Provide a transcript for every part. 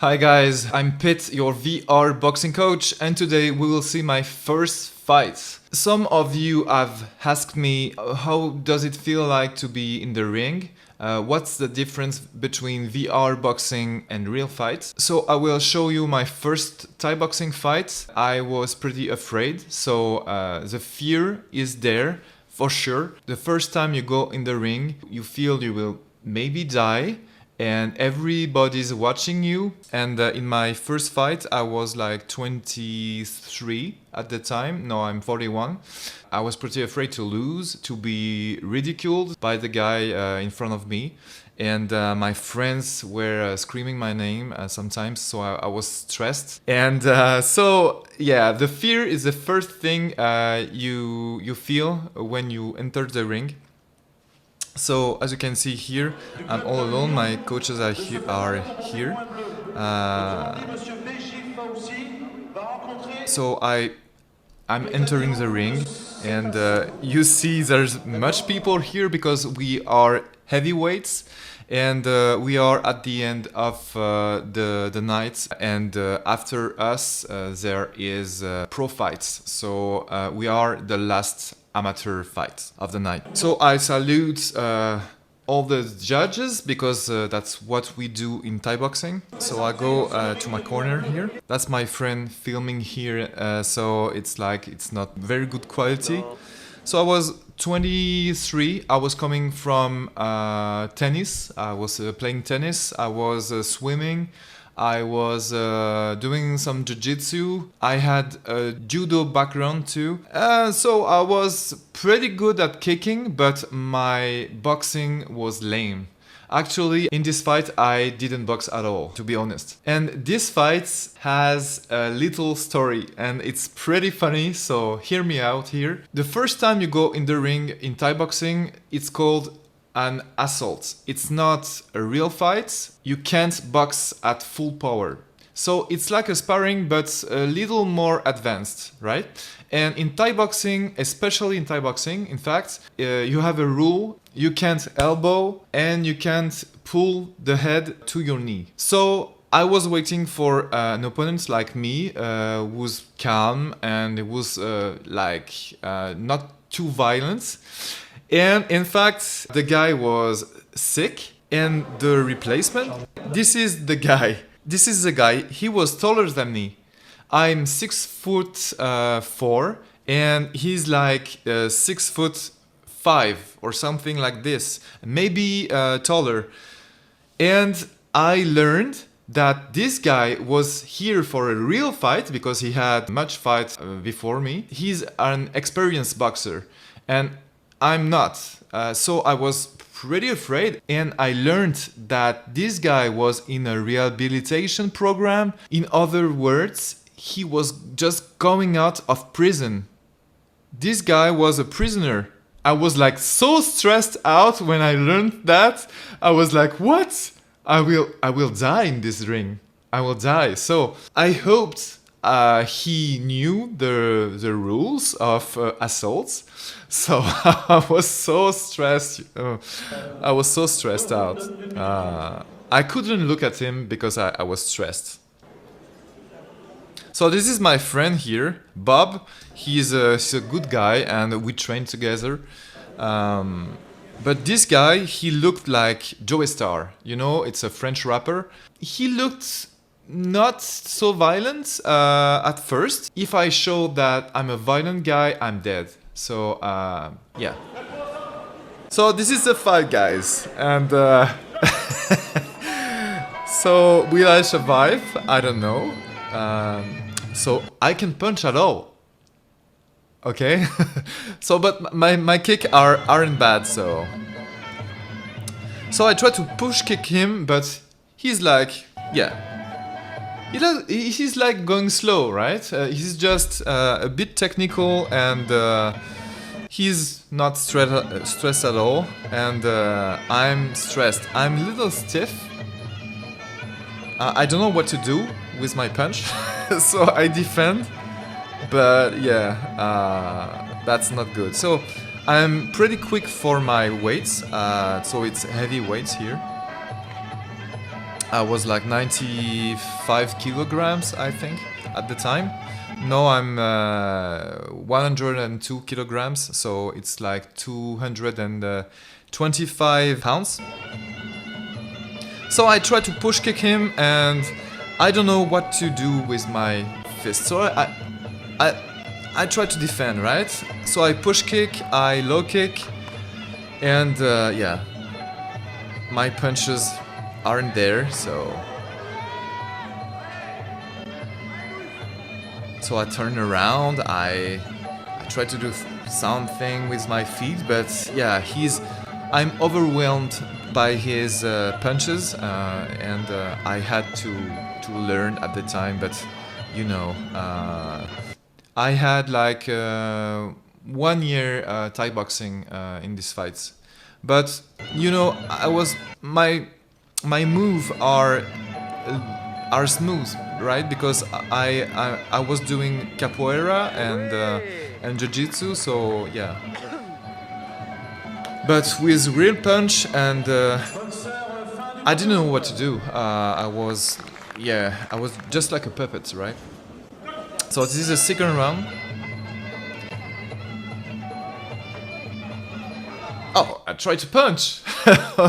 Hi guys, I'm Pit, your VR boxing coach, and today we will see my first fight. Some of you have asked me how does it feel like to be in the ring? What's the difference between VR boxing and real fights? So I will show you my first Thai boxing fight. I was pretty afraid, so the fear is there for sure. The first time you go in the ring, you feel you will maybe die. And everybody's watching you. And in my first fight, I was like 23 at the time. No, I'm 41. I was pretty afraid to lose, to be ridiculed by the guy in front of me. And my friends were screaming my name sometimes, so I was stressed. And so, yeah, the fear is the first thing you feel when you enter the ring. So as you can see here, I'm all alone. My coaches are here. So I'm entering the ring, and you see there's much people here because we are heavyweights, and we are at the end of the night. And after us, there is pro fights. So we are the last amateur fight of the night. So I salute all the judges because that's what we do in Thai boxing. So I go to my corner here. That's my friend filming here, so it's not very good quality. So I was 23, I was coming from tennis, I was playing tennis, I was swimming, I was doing some jiu-jitsu. I had a judo background too. So I was pretty good at kicking, but my boxing was lame. Actually, in this fight, I didn't box at all, to be honest. And this fight has a little story, and it's pretty funny, so hear me out here. The first time you go in the ring in Thai boxing, it's called an assault. It's not a real fight. You can't box at full power. So it's like a sparring, but a little more advanced, right? And in Thai boxing, especially in Thai boxing, in fact, you have a rule. You can't elbow and you can't pull the head to your knee. So I was waiting for an opponent like me, who's calm and was not too violent. And in fact, the guy was sick, and the replacement, this is the guy. This is the guy. He was taller than me. I'm 6'4", and he's like 6'5" or something like this, maybe taller. And I learned that this guy was here for a real fight because he had much fight before me. He's an experienced boxer, and I'm not. So I was pretty afraid, and I learned that this guy was in a rehabilitation program. In other words, he was just coming out of prison. This guy was a prisoner. I was like so stressed out when I learned that. I was like, what? I will die in this ring. I will die. So I hoped he knew the rules of assaults. So I was so stressed. I was so stressed out. I couldn't look at him because I was stressed. So this is my friend here, Bob. He's a good guy, and we trained together. But this guy, he looked like Joe Star. You know, it's a French rapper. He looked not so violent at first. If I show that I'm a violent guy, I'm dead. So, yeah. So this is the fight, guys. And so will I survive? I don't know. So I can punch at all. Okay? So, but my kick aren't bad, so... So I try to push kick him, but he's like, yeah. He's like going slow, right? He's just a bit technical, and he's not stressed at all. And I'm stressed. I'm a little stiff. I don't know what to do with my punch, so I defend. But yeah, that's not good. So I'm pretty quick for my weights. So it's heavy weights here. I was like 95 kilograms, I think, at the time. Now I'm 102 kilograms, so it's like 225 pounds. So I try to push kick him, and I don't know what to do with my fist. So I try to defend, right? So I push kick, I low kick, and yeah, my punches aren't there, so I turn around, I try to do something with my feet, but yeah, I'm overwhelmed by his punches, and I had to learn at the time, but you know, I had like 1 year Thai boxing in these fights, but you know, my move are smooth, right? Because I was doing capoeira and jiu-jitsu, so yeah. But with real punch, and I didn't know what to do. I was just like a puppet, right? So this is the second round. Oh, I tried to punch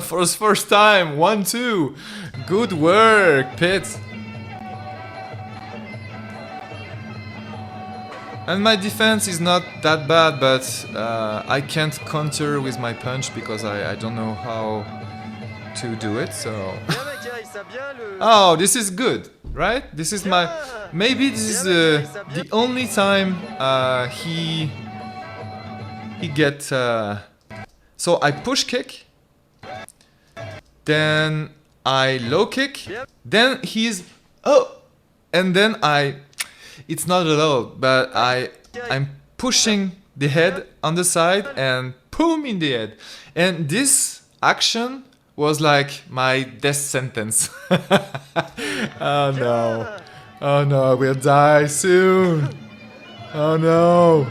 for the first time. 1-2. Good work, Pit. And my defense is not that bad, but I can't counter with my punch because I don't know how to do it, so... Oh, this is good, right? This is my... Maybe this is the only time he get... So I push kick, then I low kick, then he's... Oh! And then it's not allowed, but I'm pushing the head on the side and boom in the head. And this action was like my death sentence. Oh no. Oh no, I will die soon. Oh no.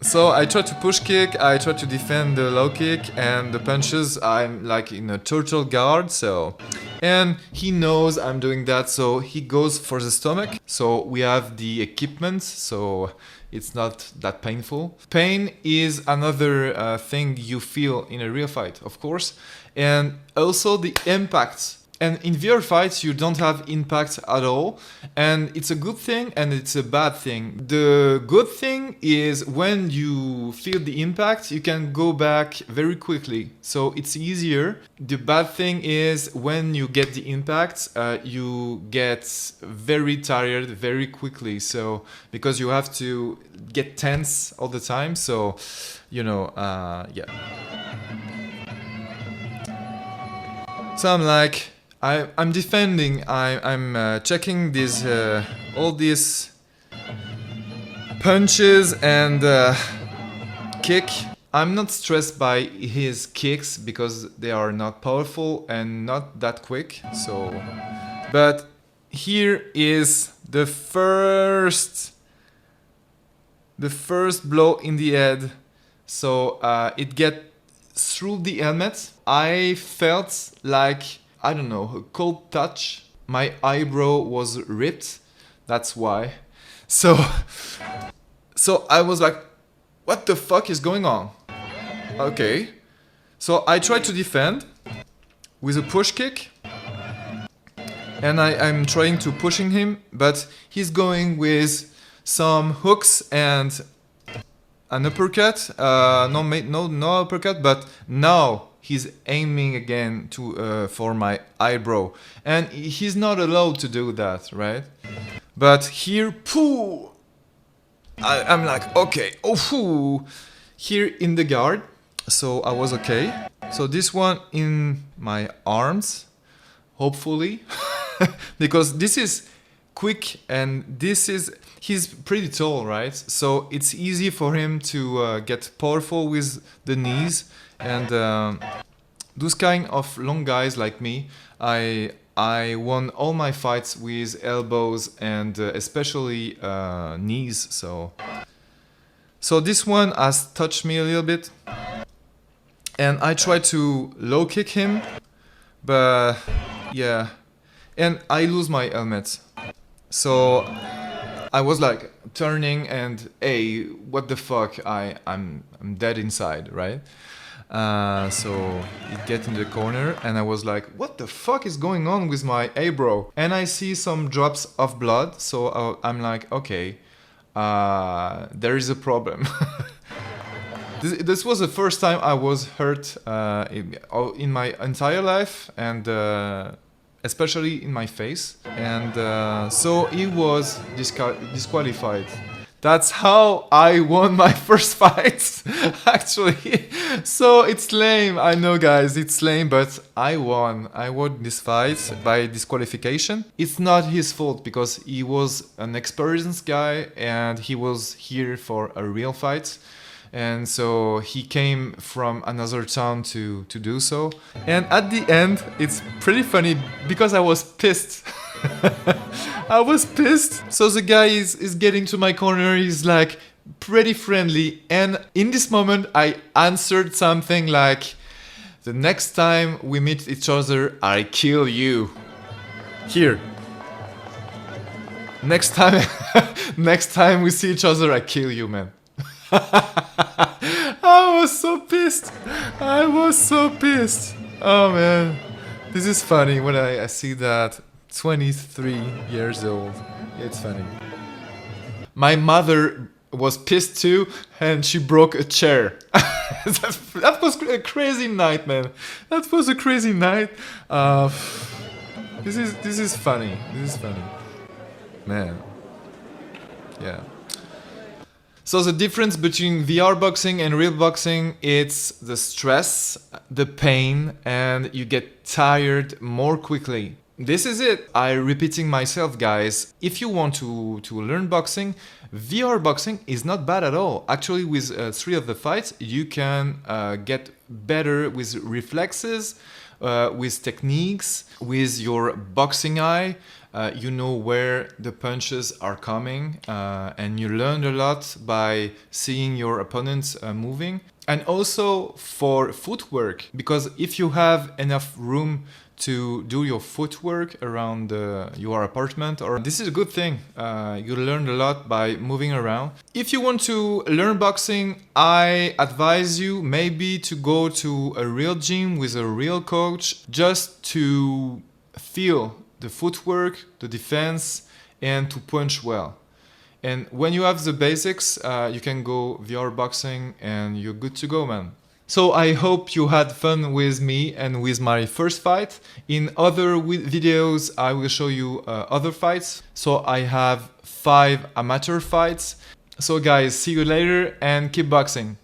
So I try to push kick, I try to defend the low kick, and the punches I'm like in a turtle guard, so... And he knows I'm doing that, so he goes for the stomach. So we have the equipment, so it's not that painful. Pain is another thing you feel in a real fight, of course. And also the impact. And in VR fights, you don't have impact at all. And it's a good thing and it's a bad thing. The good thing is when you feel the impact, you can go back very quickly. So it's easier. The bad thing is when you get the impact, you get very tired very quickly. So because you have to get tense all the time. So, you know, yeah. So I'm like... I'm defending, I'm checking these, all these punches and kick. I'm not stressed by his kicks because they are not powerful and not that quick. So, but here is the first blow in the head. So it get through the helmet. I felt like, I don't know, a cold touch. My eyebrow was ripped. That's why. So I was like, what the fuck is going on? Okay. So I tried to defend with a push kick. And I'm trying to pushing him, but he's going with some hooks and an uppercut. No uppercut, but now he's aiming again for my eyebrow, and he's not allowed to do that, right? But here, poo! I'm like, okay, oh, poo! Here in the guard, so I was okay. So this one in my arms, hopefully, because this is quick and he's pretty tall, right? So it's easy for him to get powerful with the knees. And those kind of long guys like me, I won all my fights with elbows and especially knees. So this one has touched me a little bit, and I tried to low kick him, but Yeah, and I lose my helmet. So I was like turning and hey, what the fuck? I'm dead inside, right? So it get in the corner and I was like, what the fuck is going on with my eyebrow? And I see some drops of blood. So I'm like, okay, there is a problem. This was the first time I was hurt in my entire life, and especially in my face. And so he was disqualified. That's how I won my first fight, actually. So it's lame, I know guys, it's lame, but I won. I won this fight by disqualification. It's not his fault because he was an experienced guy and he was here for a real fight. And so he came from another town to do so. And at the end, it's pretty funny because I was pissed. I was pissed. So the guy is getting to my corner, he's like pretty friendly. And in this moment, I answered something like, the next time we meet each other, I kill you. Here. Next time, next time we see each other, I kill you, man. I was so pissed. I was so pissed. Oh man, this is funny when I see that. 23 years old. It's funny. My mother was pissed too, and she broke a chair. That was a crazy night, man. That was a crazy night. This is funny. This is funny, man. Yeah. So the difference between VR boxing and real boxing, it's the stress, the pain, and you get tired more quickly. This is it. I'm repeating myself, guys. If you want to learn boxing, VR boxing is not bad at all. Actually, with 3 of the fights, you can get better with reflexes, with techniques, with your boxing eye. You know where the punches are coming, and you learn a lot by seeing your opponents moving. And also for footwork, because if you have enough room to do your footwork around your apartment, or this is a good thing. You learn a lot by moving around. If you want to learn boxing, I advise you maybe to go to a real gym with a real coach just to feel the footwork, the defense, and to punch well. And when you have the basics, you can go VR boxing and you're good to go, man. So I hope you had fun with me and with my first fight. In other videos, I will show you other fights. So I have 5 amateur fights. So guys, see you later and keep boxing.